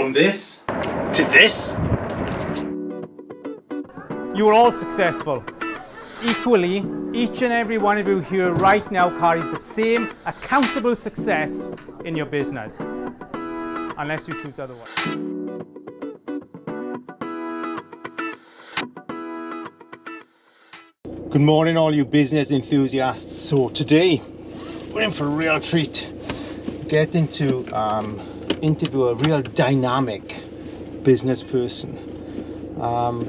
From this to this. You are all successful. Equally, each and every one of you here right now carries the same accountable success in your business, unless you choose otherwise. Good morning, all you business enthusiasts. So today, we're in for a real treat. Getting to interview a real dynamic business person.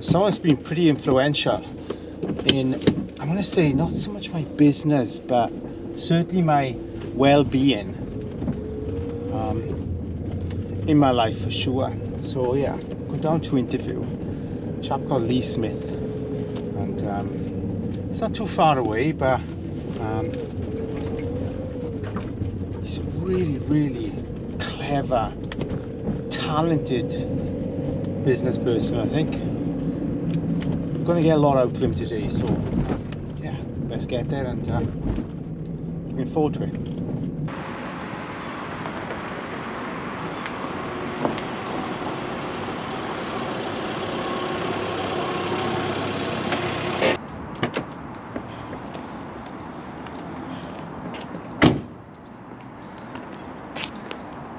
Someone's been pretty influential in, I'm going to say, not so much my business, but certainly my well-being in my life for sure. So yeah, go down to interview a chap called Lee Smith, and it's not too far away, but he's a really clever, talented business person. I think I'm going to get a lot out of him today, so yeah, let's get there, and looking forward to it.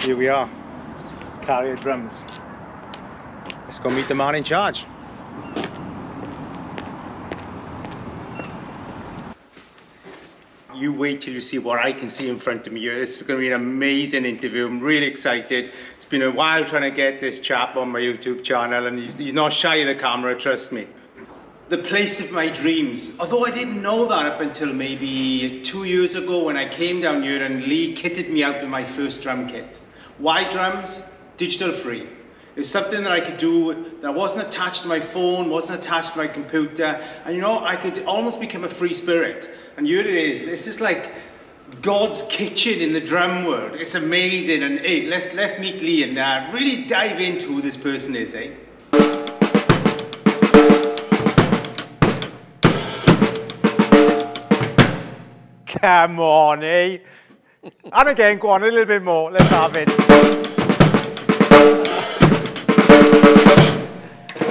Here we are, Carrier Drums. Let's go meet the man in charge. You wait till you see what I can see in front of me here. This is going to be an amazing interview. I'm really excited. It's been a while trying to get this chap on my YouTube channel, and he's not shy of the camera, trust me. The place of my dreams. Although I didn't know that up until maybe 2 years ago when I came down here and Lee kitted me out with my first drum kit. Why drums? Digital free. It was something that I could do that wasn't attached to my phone, wasn't attached to my computer, and you know, I could almost become a free spirit. And here it is. This is like God's kitchen in the drum world. It's amazing. And hey, let's meet Lee and really dive into who this person is, eh? Come on, eh? And again, go on a little bit more. Let's have it.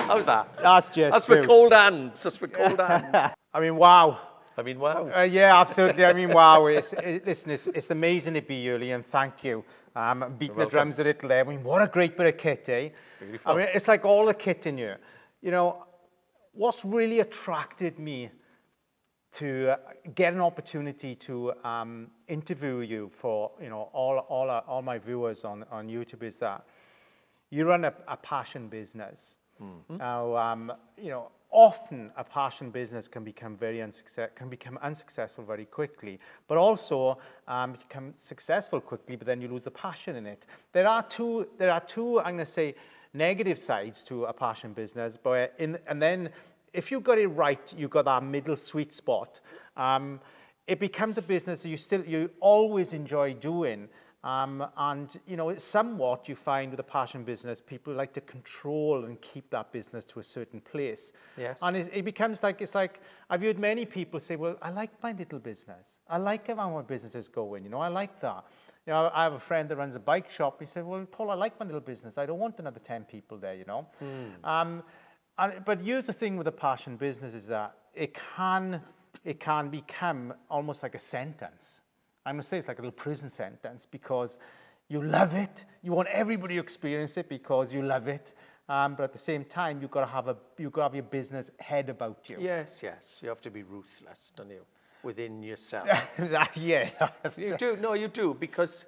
How's that? That's for cold hands. That's for cold hands. I mean, wow. Yeah, absolutely. I mean, wow. Listen, it's amazing to be here, Lee, and thank you. Beating the drums a little there. I mean, what a great bit of kit, eh? Beautiful. I mean, it's like all the kit in here. You know, what's really attracted me to get an opportunity to interview you for, you know, all my viewers on YouTube is that you run a passion business. Mm-hmm. Now, you know, often a passion business can become unsuccessful very quickly, but also become successful quickly, but then you lose the passion in it. There are two I'm going to say negative sides to a passion business, but and then if you got it right, you got that middle sweet spot. It becomes a business that you always enjoy doing. And you know, somewhat you find with a passion business, people like to control and keep that business to a certain place. Yes. And it becomes like, it's like, I've heard many people say, well, I like my little business. I like how my business is going, you know, I like that. You know, I have a friend that runs a bike shop. He said, well, Paul, I like my little business. I don't want another 10 people there, you know. But here's the thing with a passion business is that it can become almost like a sentence. I'm going to say it's like a little prison sentence because you love it. You want everybody to experience it because you love it. But at the same time, you've got to have your business head about you. Yes. You have to be ruthless, don't you? Within yourself. Yeah. You do. No, you do. Because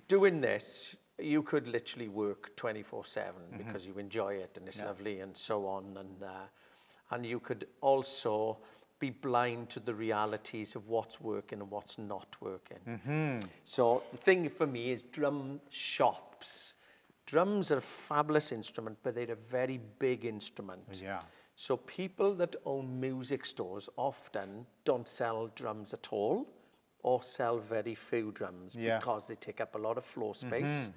doing this, you could literally work 24/7 because you enjoy it and it's lovely and so on. And you could also be blind to the realities of what's working and what's not working. Mm-hmm. So the thing for me is drum shops. Drums are a fabulous instrument, but they're a very big instrument. Yeah. So people that own music stores often don't sell drums at all or sell very few drums because they take up a lot of floor space. Mm-hmm.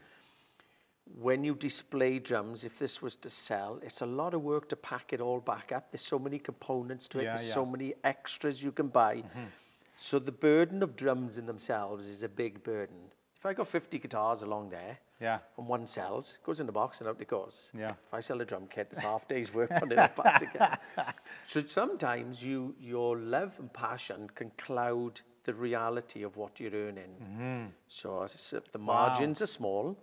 When you display drums, if this was to sell, it's a lot of work to pack it all back up. There's so many components to it. There's so many extras you can buy. Mm-hmm. So the burden of drums in themselves is a big burden. If I got 50 guitars along there, Yeah. and one sells, goes in the box and out it goes. Yeah. If I sell a drum kit, it's half day's work putting it back together. So sometimes your love and passion can cloud the reality of what you're earning. So the margins are small.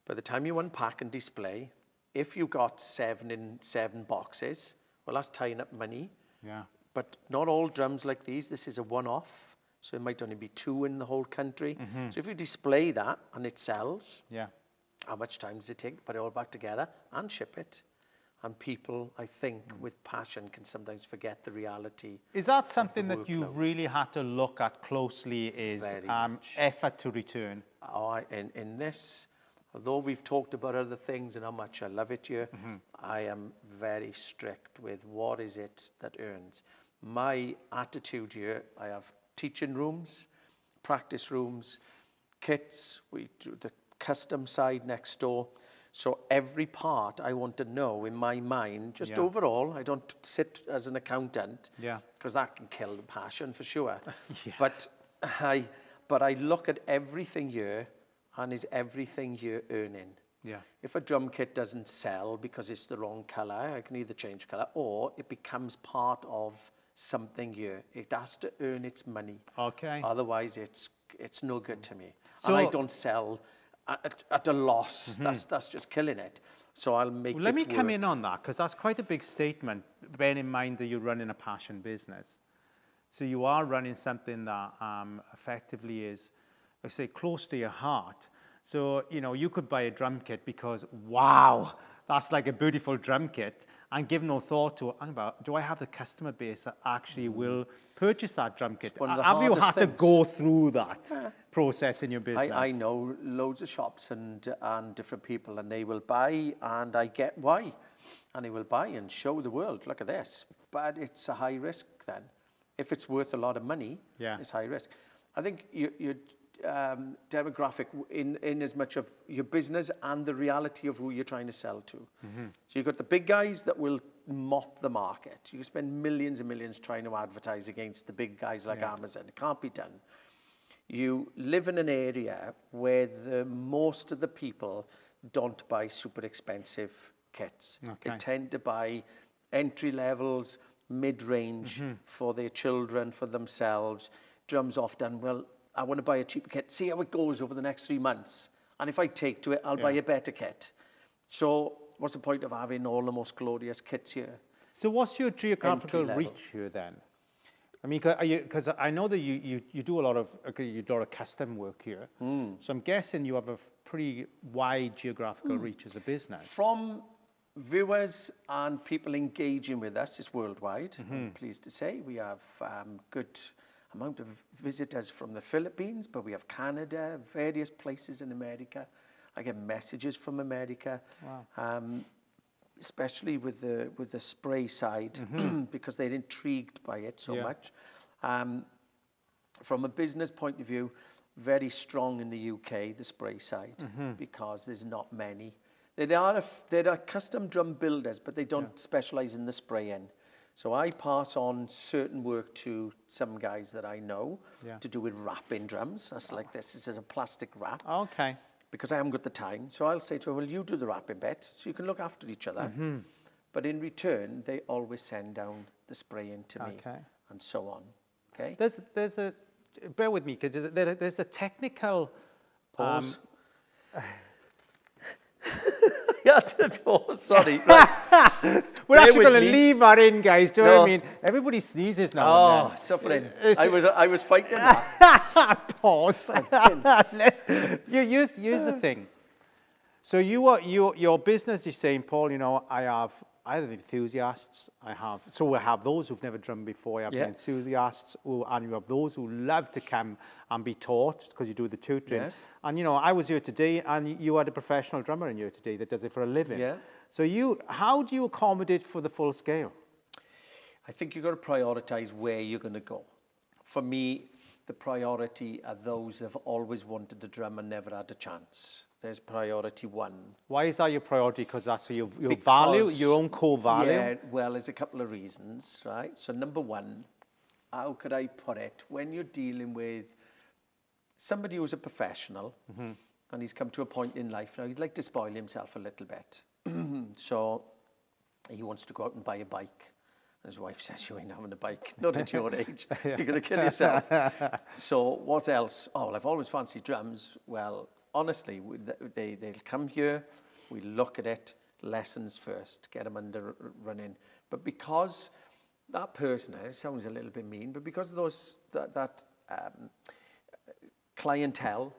By the time you unpack and display, if you got 7 in 7 boxes, well, that's tying up money. Yeah. But not all drums like these. This is a one-off, so it might only be 2 in the whole country. So if you display that and it sells, Yeah. how much time does it take to put it all back together and ship it? And people, I think, with passion can sometimes forget the reality. Is that something that you workload. really had to look at closely? Is Very much. effort to return? In this, although we've talked about other things and how much I love it here, I am very strict with what is it that earns. My attitude here, I have teaching rooms, practice rooms, kits, we do the custom side next door. So every part I want to know in my mind, just Yeah. overall, I don't sit as an accountant, Yeah. because that can kill the passion for sure. But I look at everything here, and is everything here earning? Yeah. If a drum kit doesn't sell because it's the wrong color, I can either change color, or it becomes part of something here. It has to earn its money. Okay. Otherwise, it's no good to me. So- And I don't sell at a loss. That's just killing it. So I'll make Well, let it me come work. in on that, because that's quite a big statement, bearing in mind that you're running a passion business. So you are running something that effectively is, I say, close to your heart. So, you know, you could buy a drum kit because, wow, that's like a beautiful drum kit, and give no thought to, do I have the customer base that actually will purchase that drum kit? one of the Have you had hardest to things. go through that process in your business? I know loads of shops and different people, and they will buy, and I get why. And they will buy and show the world, look at this. But it's a high risk then. If it's worth a lot of money, Yeah. it's high risk. I think your demographic in as much of your business and the reality of who you're trying to sell to. So you've got the big guys that will mop the market. You spend millions and millions trying to advertise against the big guys like Amazon. It can't be done. You live in an area where most of the people don't buy super expensive kits. Okay. They tend to buy entry levels, mid-range for their children, for themselves. Drums often, well, I want to buy a cheaper kit, see how it goes over the next 3 months. And if I take to it, I'll buy a better kit. So what's the point of having all the most glorious kits here? So what's your geographical Entry level. reach here then? I mean, because I know that you do a lot of you do a lot of custom work here. So I'm guessing you have a pretty wide geographical reach as a business. From viewers and people engaging with us, it's worldwide. I'm pleased to say we have good amount of visitors from the Philippines, but we have Canada, various places in America. I get messages from America, especially with the spray side, because they're intrigued by it so much. From a business point of view, very strong in the UK, the spray side, because there's not many. There are custom drum builders, but they don't specialize in the spraying. So I pass on certain work to some guys that I know to do with wrapping drums. That's like this is a plastic wrap. Okay. Because I haven't got the time. So I'll say to them, well, you do the wrapping bit, so you can look after each other. But in return, they always send down the spraying to me, Okay. and so on. Okay? There's a bear with me, because there's a technical Pause. Yeah, pause, sorry. Right. We're Bear actually with going to me. leave that in, guys. Do you know what I No. mean? Everybody sneezes now Oh, and suffering. It's- I was fighting that. then. Pause. Use the thing. So your business is saying, Paul, you know, I have enthusiasts. So we have those who've never drummed before. You have the enthusiasts, and you have those who love to come and be taught, because you do the tutoring. Yes. And you know, I was here today, and you had a professional drummer in here today that does it for a living. Yeah. So how do you accommodate for the full scale? I think you've got to prioritize where you're going to go. For me, the priority are those that have always wanted to drum and never had a chance. There's priority one. Why is that your priority? Because that's your value, Because- your own core value. Yeah, well, there's a couple of reasons, right? So number one, how could I put it? When you're dealing with somebody who's a professional, and he's come to a point in life now he'd like to spoil himself a little bit. So he wants to go out and buy a bike. And his wife says, you ain't having a bike, not at your age, you're going to kill yourself. So what else? Oh, well, I've always fancied drums. Well, honestly, they'll come here, we look at it, lessons first, get them under running. But because that person, it sounds a little bit mean, but because of that clientele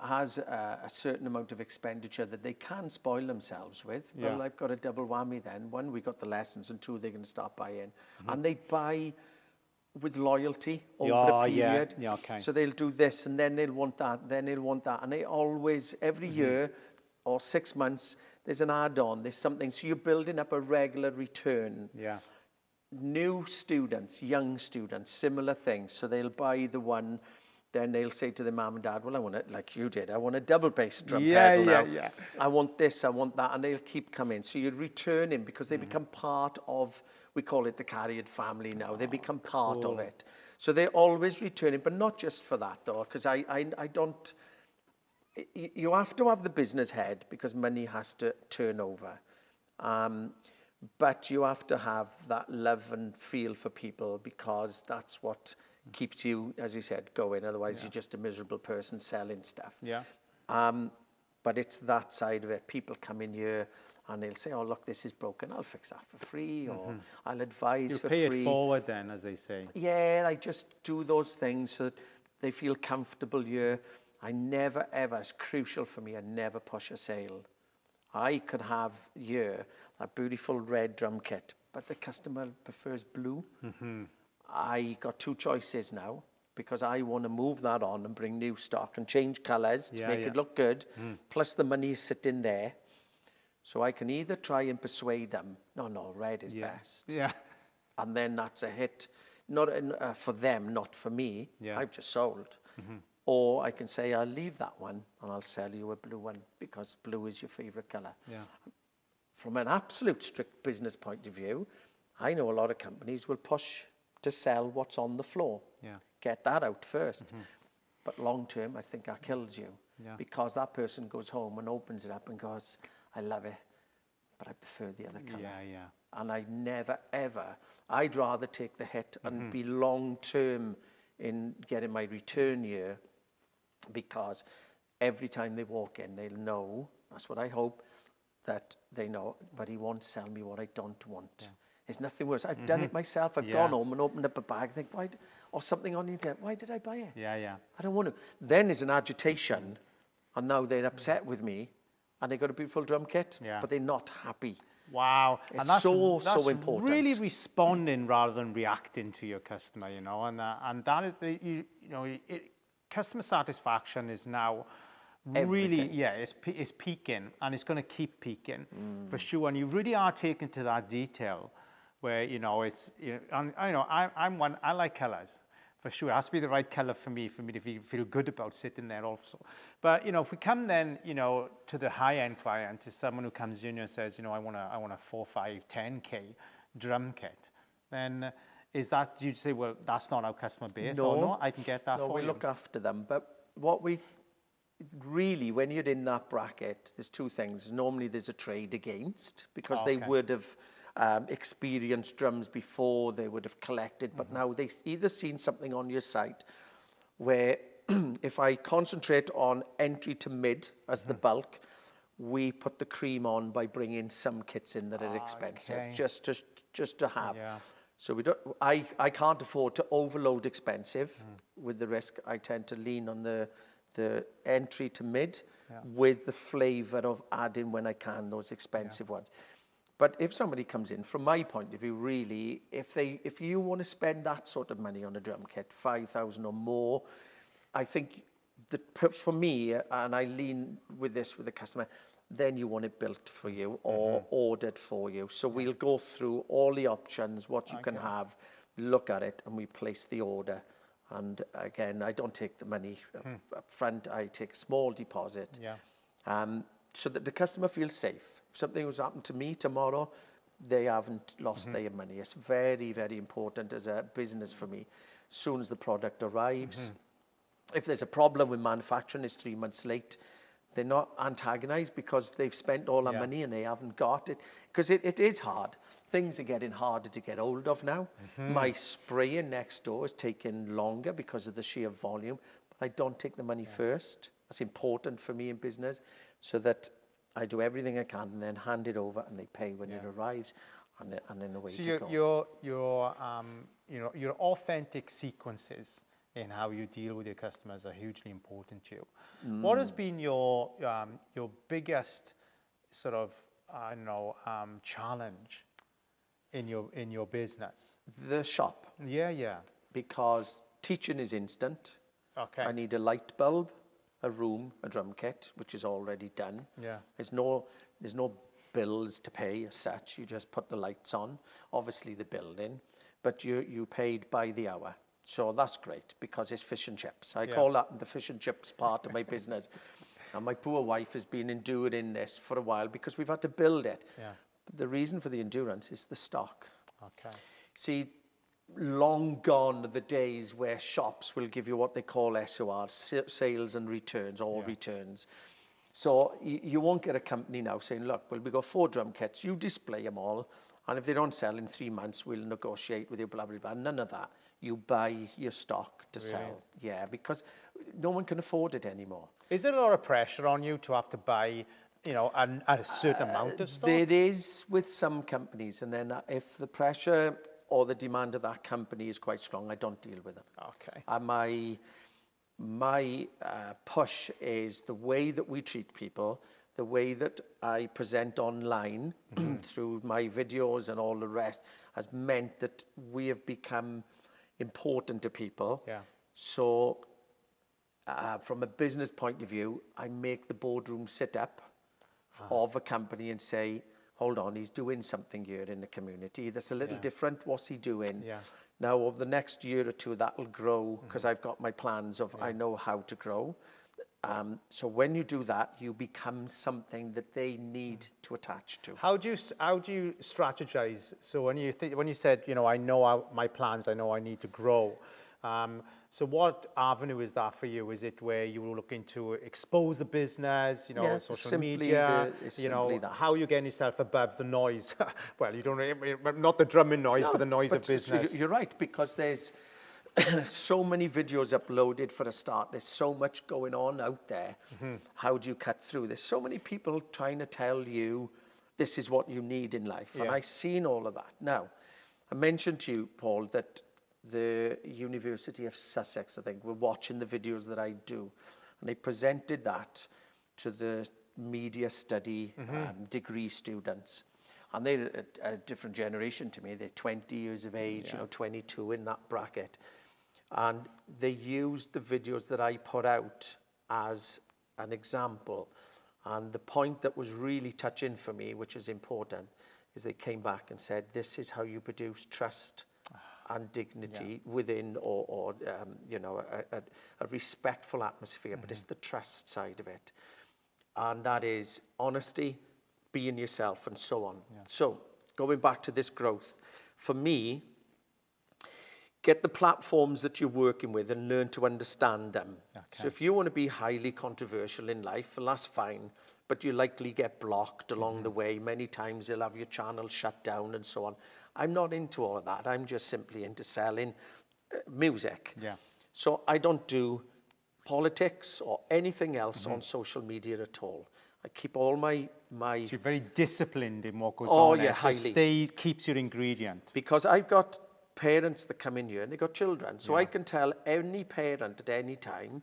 has a certain amount of expenditure that they can spoil themselves with. Well, I've got a double whammy then. One, we got the lessons, and two, they can start buying. And they buy with loyalty over a period. Yeah, okay. So they'll do this, and then they'll want that, then they'll want that. And they always, every year or 6 months, there's an add-on, there's something. So you're building up a regular return. Yeah. New students, young students, similar things. So they'll buy the one, then they'll say to their mum and dad, well, I want it like you did. I want a double bass drum pedal now. Yeah. I want this, I want that. And they'll keep coming. So you're returning because they become part of, we call it the Carried family now. They become part of it. So they're always returning, but not just for that though, because I don't, you have to have the business head because money has to turn over. But you have to have that love and feel for people because that's what keeps you, as you said, going. Otherwise, you're just a miserable person selling stuff. Yeah. But it's that side of it. People come in here and they'll say, oh, look, this is broken. I'll fix that for free, or I'll advise You for pay free. it forward then, as they say. Yeah, I just do those things so that they feel comfortable here. I never, ever, it's crucial for me, I never push a sale. I could have here a beautiful red drum kit, but the customer prefers blue. I got two choices now because I want to move that on and bring new stock and change colours to make it look good. Plus the money is sitting there. So I can either try and persuade them, no, red is best. Yeah. And then that's a hit, not for them, not for me. Yeah. I've just sold. Or I can say, I'll leave that one and I'll sell you a blue one because blue is your favorite color. Yeah. From an absolute strict business point of view, I know a lot of companies will push to sell what's on the floor. Yeah. Get that out first. But long term, I think that kills you Yeah. because that person goes home and opens it up and goes, I love it, but I prefer the other color. Yeah. And I never, ever, I'd rather take the hit and be long term in getting my return year because every time they walk in, they'll know, that's what I hope, that they know, but he won't sell me what I don't want. Yeah. There's nothing worse. I've done it myself. I've gone home and opened up a bag and think, or something on the internet, why did I buy it? Yeah. I don't want to. Then there's an agitation, and now they're upset with me, and they got a beautiful drum kit, but they're not happy. Wow. It's and that's so important. Really responding rather than reacting to your customer, you know, and that is customer satisfaction is now really, it's peaking, and it's going to keep peaking for sure. And you really are taken to that detail where, it's, and I'm one, I like colors. For sure, it has to be the right color for me to feel good about sitting there also. But, if we come then, to the high-end client, to someone who comes in and says, I want a 4, 5, 10K drum kit, then is that, you'd say, well, that's not our customer base, or no, I can get that for you? No, we look after them. But what we really, when you're in that bracket, there's two things. Normally there's a trade against, because they would have experienced drums before, they would have collected, but now they've either seen something on your site where if I concentrate on entry to mid as the bulk, we put the cream on by bringing some kits in that are expensive, just to have. Yeah. So we don't. I can't afford to overload expensive with the risk. I tend to lean on the entry to mid with the flavor of adding when I can those expensive ones. But if somebody comes in, from my point of view, really, if you want to spend that sort of money on a drum kit, 5,000 or more, I think that for me, and I lean with this with the customer, then you want it built for you or ordered for you. So we'll go through all the options, what you can have, look at it, and we place the order. And again, I don't take the money up front. I take a small deposit. So that the customer feels safe. If something was happened to me tomorrow, they haven't lost their money. It's very, very important as a business for me. As soon as the product arrives, if there's a problem with manufacturing, it's 3 months late, They're not antagonized because they've spent all that Yeah. money and they haven't got it. Because it is hard. Things are getting harder to get hold of now. My spraying next door is taking longer because of the sheer volume. But I don't take the money first. That's important for me in business, so that I do everything I can and then hand it over and they pay when it arrives, and then away So to go. your authentic sequences in how you deal with your customers are hugely important to you. What has been your biggest sort of challenge in your business? The shop, Yeah. because teaching is instant. Okay. I need a light bulb, a room, a drum kit, which is already done. Yeah. There's no bills to pay as such. You just put the lights on, obviously the building, but you paid by the hour. So that's great because it's fish and chips. I call that the fish and chips part of my business. And my poor wife has been enduring this for a while because we've had to build it. Yeah. But the reason for the endurance is the stock. Okay. See, long gone are the days where shops will give you what they call SOR, sales and returns, or returns. So you won't get a company now saying, look, well, we got 4 drum kits, you display them all, and if they don't sell in 3 months, we'll negotiate with you, blah, blah, blah. None of that. You buy your stock to sell. Yeah, because no one can afford it anymore. Is there a lot of pressure on you to have to buy, a certain amount of stock? There is with some companies, and then if the pressure or the demand of that company is quite strong, I don't deal with them. Okay. And my push is the way that we treat people, the way that I present online through my videos and all the rest has meant that we have become important to people. Yeah. So from a business point of view, I make the boardroom sit up of a company and say, hold on, he's doing something here in the community that's a little different. What's he doing? Yeah. Now, over the next year or two, that'll grow because I've got my plans of I know how to grow. So when you do that, you become something that they need to attach to. How do you strategize? So when you said, I know my plans, I know I need to grow. So what avenue is that for you? Is it where you were looking to expose the business, Yeah, social simply media, it's simply that. how you getting yourself above the noise? Well, you don't, not the drumming noise, but the noise of but business. You're right, because there's so many videos uploaded for a start. There's so much going on out there. How do you cut through? There's so many people trying to tell you this is what you need in life. And I've seen all of that. Now, I mentioned to you, Paul, that the University of Sussex, I think, were watching the videos that I do. And they presented that to the media study degree students. And they're a different generation to me. They're 20 years of age, 22 in that bracket. And they used the videos that I put out as an example. And the point that was really touching for me, which is important, is they came back and said, this is how you produce trust and dignity within a respectful atmosphere, but it's the trust side of it. And that is honesty, being yourself, and so on. So going back to this growth, for me, get the platforms that you're working with and learn to understand them. So if you want to be highly controversial in life, well, that's fine, but you likely get blocked along the way. Many times you'll have your channel shut down and so on. I'm not into all of that. I'm just simply into selling music. Yeah. So I don't do politics or anything else on social media at all. I keep all my So you're very disciplined in what goes Oh, on. yeah, there. So highly. keeps your ingredient. because I've got parents that come in here and they've got children. So I can tell any parent at any time,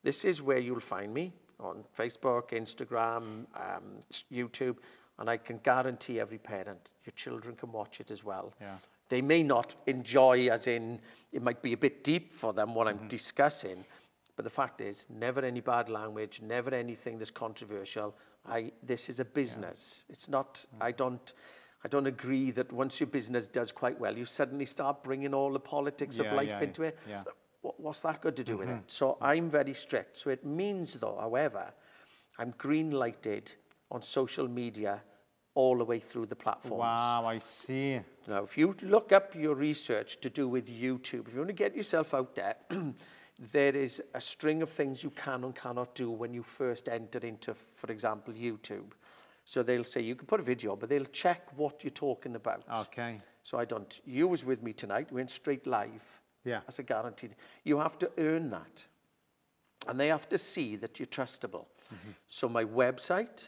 this is where you'll find me on Facebook, Instagram, YouTube, and I can guarantee every parent, your children can watch it as well. Yeah. They may not enjoy, as in, it might be a bit deep for them what I'm discussing, but the fact is, never any bad language, never anything that's controversial. This is a business. It's not, I don't agree that once your business does quite well, you suddenly start bringing all the politics of life into it. Yeah. What's that got to do with it? So I'm very strict. So it means, though, however, I'm green-lighted on social media all the way through the platforms. Wow, I see. Now, if you look up your research to do with YouTube, if you want to get yourself out there, there is a string of things you can and cannot do when you first enter into, for example, YouTube. So they'll say you can put a video, but they'll check what you're talking about. Okay. So I don't. You was with me tonight. We went straight live. Yeah. That's a guaranteed. You have to earn that. And they have to see that you're trustable. So my website,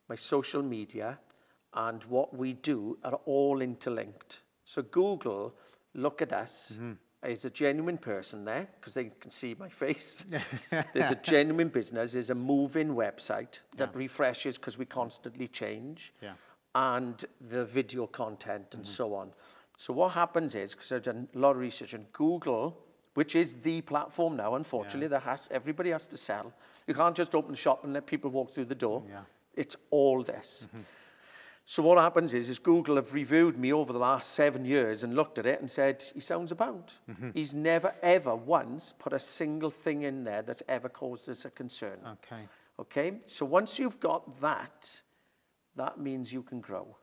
my social media, and what we do are all interlinked. So Google look at us as a genuine person there, because they can see my face. There's a genuine business. There's a moving website that refreshes because we constantly change. Yeah. And the video content and so on. So what happens is, because I've done a lot of research, and Google, which is the platform now, unfortunately, everybody has to sell. You can't just open the shop and let people walk through the door. Yeah. It's all this. So what happens is Google have reviewed me over the last 7 years and looked at it and said, he sounds about. He's never, ever once put a single thing in there that's ever caused us a concern. Okay. Okay? So once you've got that, that means you can grow,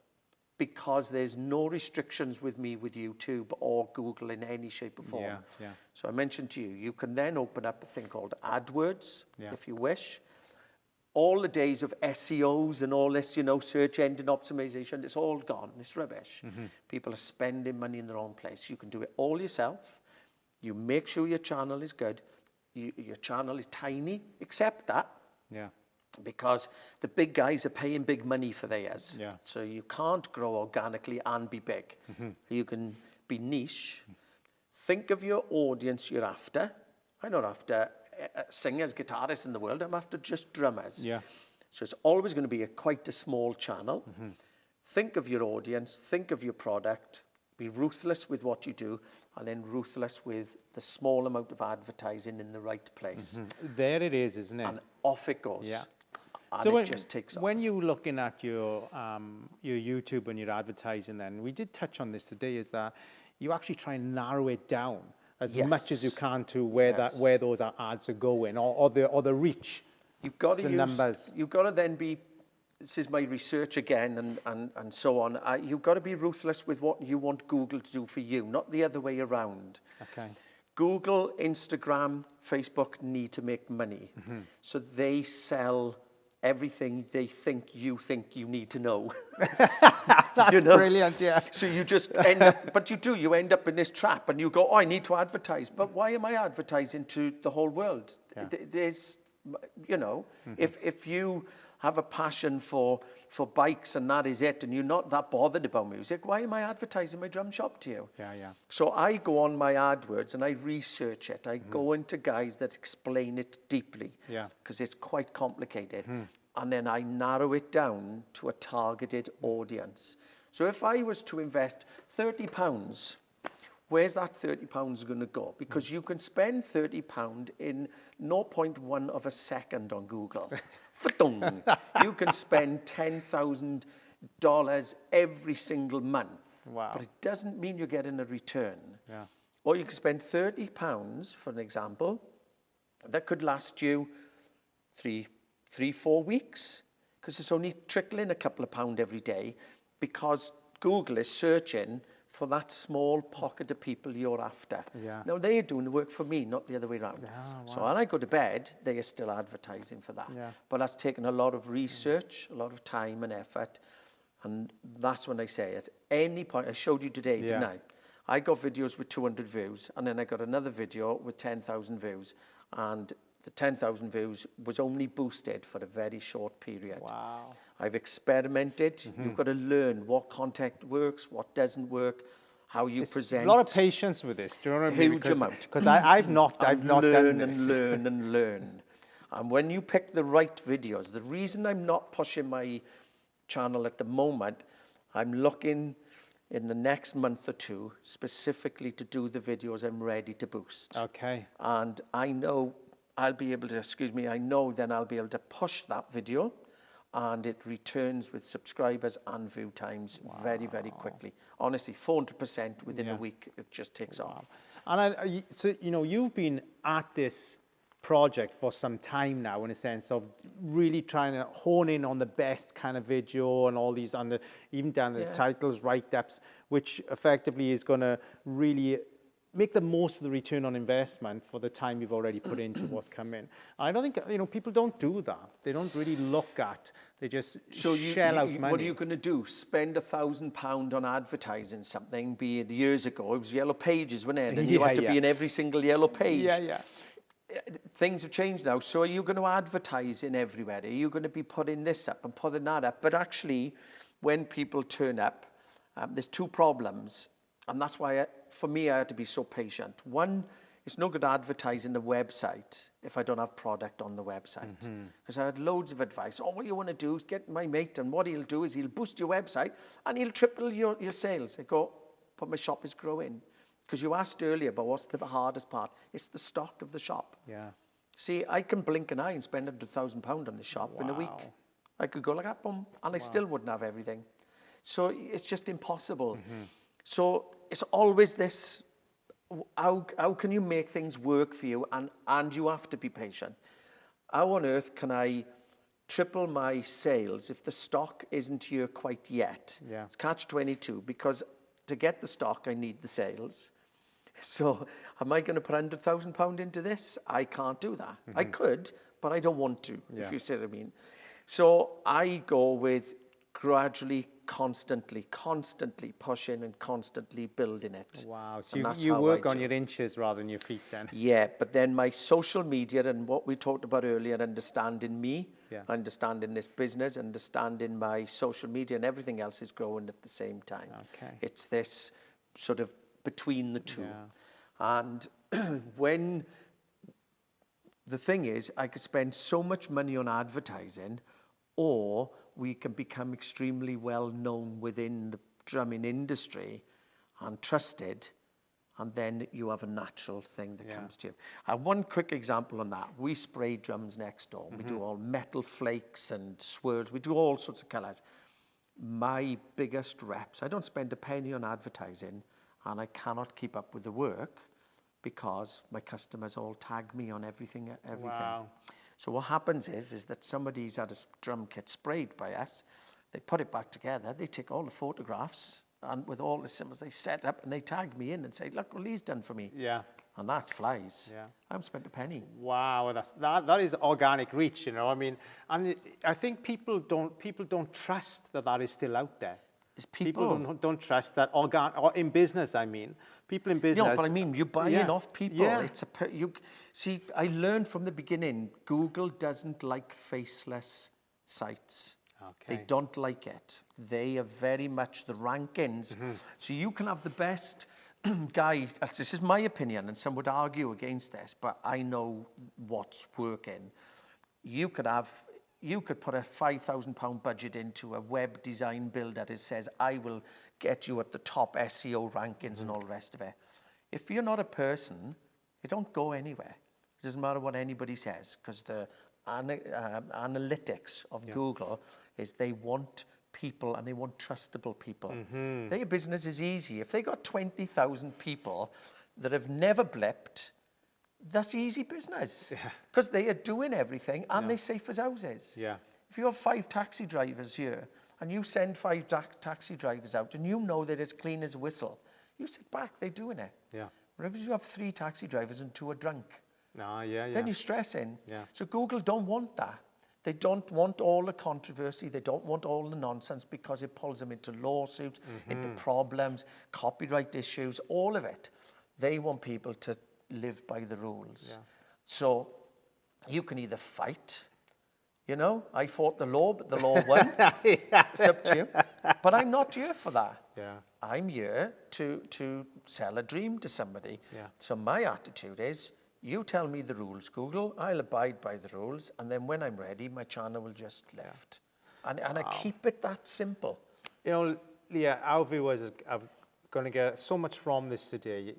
because there's no restrictions with me with YouTube or Google in any shape or form. Yeah, yeah. So I mentioned to you, you can then open up a thing called AdWords, if you wish. All the days of SEOs and all this, you know, search engine optimization, it's all gone. It's rubbish. People are spending money in the wrong place. You can do it all yourself. You make sure your channel is good. Your channel is tiny. Accept that. Yeah. Because the big guys are paying big money for theirs. Yeah. So you can't grow organically and be big. You can be niche. Think of your audience you're after. I'm not after singers, guitarists in the world. I'm after just drummers. Yeah. So it's always going to be quite a small channel. Think of your audience. Think of your product. Be ruthless with what you do, and then ruthless with the small amount of advertising in the right place. There it is, isn't it? And off it goes. Yeah. And So it just takes off. when you're looking at your YouTube and your advertising, then we did touch on this today, is that you actually try and narrow it down as much as you Yes. can to where where those ads are going, or the reach. You've got to the use numbers. You've got to then be. This is my research again, and so on. You've got to be ruthless with what you want Google to do for you, not the other way around. Okay. Google, Instagram, Facebook need to make money, so they sell everything they think you need to know. That's brilliant, yeah. So you just end up, but you end up in this trap, and you go, oh, I need to advertise. But why am I advertising to the whole world? Yeah. There's, you know, if you have a passion for bikes and that is it, and you're not that bothered about music, why am I advertising my drum shop to you? Yeah, yeah. So I go on my AdWords and I research it. I go into guys that explain it deeply, Yeah. because it's quite complicated. And then I narrow it down to a targeted audience. So if I was to invest £30, where's that £30 going to go? Because you can spend £30 in 0.1 of a second on Google. Fa-dung. You can spend $10,000 every single month. Wow. But it doesn't mean you're getting a return. Yeah. Or you can spend £30, for an example, that could last you 3-4 weeks, because it's only trickling a couple of pound every day, because Google is searching for that small pocket of people you're after. Yeah. Now they're doing the work for me, not the other way around. So when I go to bed, they are still advertising for that. Yeah. But that's taken a lot of research, a lot of time and effort. And that's when I say at any point, I showed you today, didn't I? I got videos with 200 views, and then I got another video with 10,000 views. And the 10,000 views was only boosted for a very short period. Wow. I've experimented. You've got to learn what content works, what doesn't work, how you present. A lot of patience with this. Do you know what I mean? Huge amount. Because I've not And done learn this. and learn and learn. And when you pick the right videos, the reason I'm not pushing my channel at the moment, I'm looking in the next month or two specifically to do the videos I'm ready to boost. Okay. And I know I'll be able to, I know then I'll be able to push that video, and it returns with subscribers and view times very, very quickly. Honestly, 400% within a week, it just takes off. And so, you know, you've been at this project for some time now, in a sense of really trying to hone in on the best kind of video and all these, even down to the titles, write-ups, which effectively is going to really make the most of the return on investment for the time you've already put into what's come in. I don't think, people don't do that. They don't really look at, they just shell out money. What are you going to do? Spend £1,000 on advertising something, be it years ago, it was Yellow Pages, wasn't it? And you had to be in every single Yellow Page. Yeah. Things have changed now. So are you going to advertise in everywhere? Are you going to be putting this up and putting that up? But actually, when people turn up, there's two problems. And that's why, for me, I had to be so patient. One, it's no good advertising the website if I don't have product on the website. Because I had loads of advice. Oh, what you want to do is get my mate, and what he'll do is he'll boost your website and he'll triple your sales. I go, but my shop is growing. Because you asked earlier about what's the hardest part. It's the stock of the shop. Yeah. See, I can blink an eye and spend £100,000 on the shop in a week. I could go like that, boom, and I still wouldn't have everything. So it's just impossible. So it's always this, how can you make things work for you? And you have to be patient. How on earth can I triple my sales if the stock isn't here quite yet? Yeah. It's catch-22, because to get the stock, I need the sales. So am I going to put £100,000 into this? I can't do that. I could, but I don't want to, if you see what I mean. So I go with gradually, constantly pushing and constantly building it. Wow. And So that's you how work I on do. your inches rather than your feet then. Yeah, but then my social media and what we talked about earlier, understanding me, understanding this business, understanding my social media, and everything else is growing at the same time. Okay. It's this sort of between the two. Yeah. And when the thing is, I could spend so much money on advertising, or we can become extremely well known within the drumming industry and trusted, and then you have a natural thing that comes to you. One quick example on that. We spray drums next door. We do all metal flakes and swirls. We do all sorts of colours. My biggest reps, I don't spend a penny on advertising, and I cannot keep up with the work because my customers all tag me on everything. Wow. So what happens is that somebody's had a drum kit sprayed by us, they put it back together, they take all the photographs, and with all the symbols they set up, and they tag me in and say, look what he's done for me. Yeah. And that flies. Yeah. I haven't spent a penny. Wow, that is organic reach, I mean, and I think people don't trust that is still out there. It's People don't trust that or in business, I mean. People in business. No, but I mean, you're buying off people. Yeah. It's see, I learned from the beginning, Google doesn't like faceless sites. Okay. They don't like it. They are very much the rankings. So you can have the best guy, this is my opinion, and some would argue against this, but I know what's working. You could put a £5,000 budget into a web design builder that says, I will get you at the top SEO rankings and all the rest of it. If you're not a person, you don't go anywhere. It doesn't matter what anybody says, because the analytics of Google is they want people and they want trustable people. Their business is easy. If they got 20,000 people that have never blipped, that's easy business. Because they are doing everything and they're safe as houses. Yeah. If you have 5 taxi drivers here and you send 5 taxi drivers out and you know that it's clean as a whistle, you sit back, they're doing it. Yeah. Whereas you have 3 taxi drivers and 2 are drunk, yeah. then you're stressing. Yeah. So Google don't want that. They don't want all the controversy. They don't want all the nonsense because it pulls them into lawsuits, into problems, copyright issues, all of it. They want people to live by the rules. Yeah. So you can either fight, I fought the law, but the law won. It's up to you. But I'm not here for that. Yeah. I'm here to sell a dream to somebody. Yeah. So my attitude is, you tell me the rules, Google, I'll abide by the rules, and then when I'm ready, my channel will just lift. And I keep it that simple. Leah, our viewers are going to get so much from this today.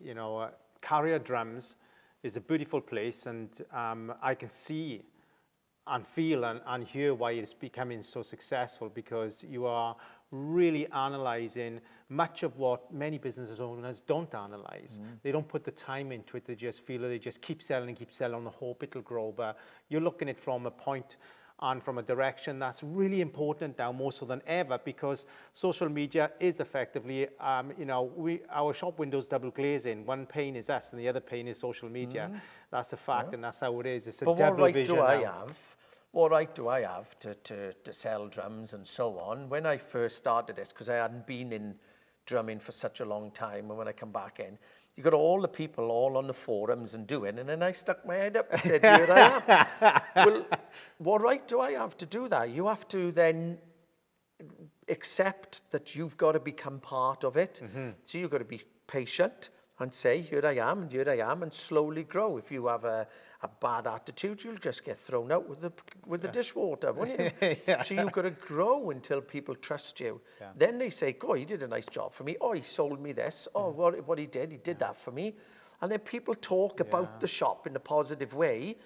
Carrier Drums is a beautiful place, and I can see and feel and hear why it's becoming so successful, because you are really analyzing much of what many business owners don't analyze. They don't put the time into it. They just feel that they just keep selling on the hope it'll grow. But you're looking at it from a point, and from a direction that's really important now more so than ever, because social media is effectively, you know, our shop windows double glazing. One pane is us and the other pane is social media. That's a fact, and that's how it is. It's a But double what right vision do I now. have? What right do I have to sell drums and so on? When I first started this, because I hadn't been in drumming for such a long time, and when I come back in, you got all the people all on the forums and doing, and then I stuck my head up and said, here I am. Well, what right do I have to do that? You have to then accept that you've got to become part of it. So you've got to be patient and say, here I am, and here I am, and slowly grow. If you have a bad attitude, you'll just get thrown out with the dishwater, won't you? So you've got to grow until people trust you. Then they say, oh, he did a nice job for me. Oh, he sold me this. Oh, what he did that for me. And then people talk about the shop in a positive way.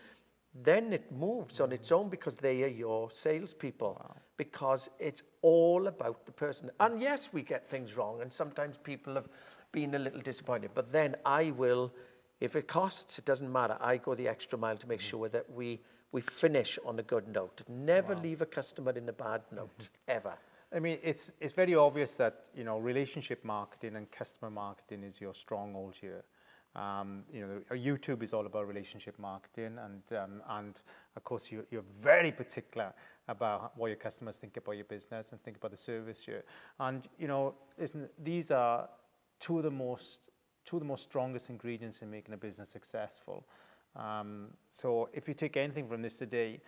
Then it moves on its own because they are your salespeople. Because it's all about the person. And yes, we get things wrong, and sometimes people have been a little disappointed. But then I will, if it costs, it doesn't matter. I go the extra mile to make sure that we finish on a good note. Never leave a customer in a bad note, ever. I mean, it's very obvious that, you know, relationship marketing and customer marketing is your stronghold here. You know, YouTube is all about relationship marketing, and of course you're very particular about what your customers think about your business and think about the service here. And you know, these are two of the most strongest ingredients in making a business successful. So if you take anything from this today,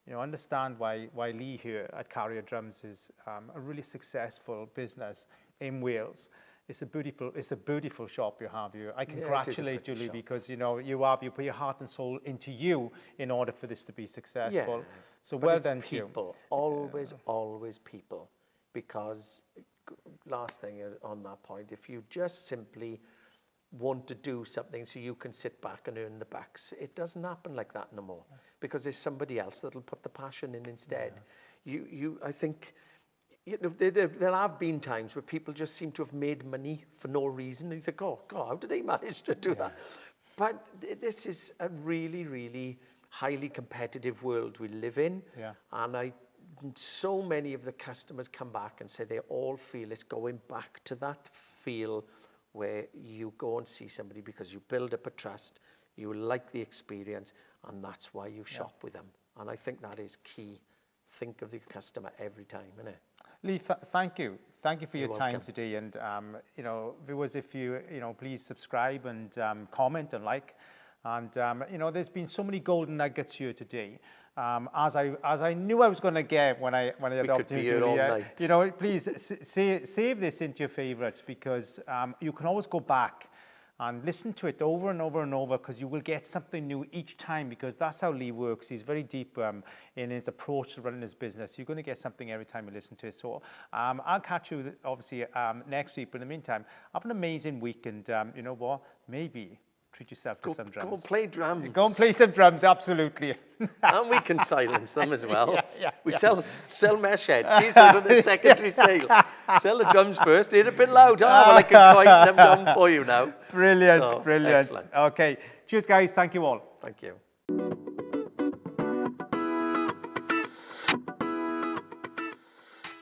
you know, understand why Lee here at Carrier Drums is a really successful business in Wales. It's a beautiful shop you have here. I congratulate you, Lee, because you know you put your heart and soul into you in order for this to be successful. Yeah, so but well it's done to you. people, always people. Because last thing on that point, if you just simply want to do something so you can sit back and earn the bucks, it doesn't happen like that no more. Because there's somebody else that'll put the passion in instead. I think. You know, there have been times where people just seem to have made money for no reason. And you think, oh, God, how did they manage to do that? But this is a really, really highly competitive world we live in. And so many of the customers come back and say they all feel it's going back to that feel where you go and see somebody because you build up a trust, you like the experience, and that's why you shop with them. And I think that is key. Think of the customer every time, innit? Lee, thank you. Thank you for your time welcome. today. And, you know, viewers, if you know, please subscribe and comment and like. And, you know, there's been so many golden nuggets here today. As I knew I was going to get when I had the opportunity to, you know, please save this into your favorites, because you can always go back and listen to it over and over and over, because you will get something new each time, because that's how Lee works. He's very deep in his approach to running his business. You're going to get something every time you listen to it. So I'll catch you obviously next week. But in the meantime, have an amazing week, and you know what? Maybe treat yourself to some drums. Go play drums. Go and play some drums, absolutely. And we can silence them as well. We sell mesh heads. See, so it's a secondary sale. Sell the drums first. They're a bit loud. Oh, well, I can quieten them down for you now. Brilliant, So, brilliant. excellent. Okay, cheers, guys. Thank you all. Thank you.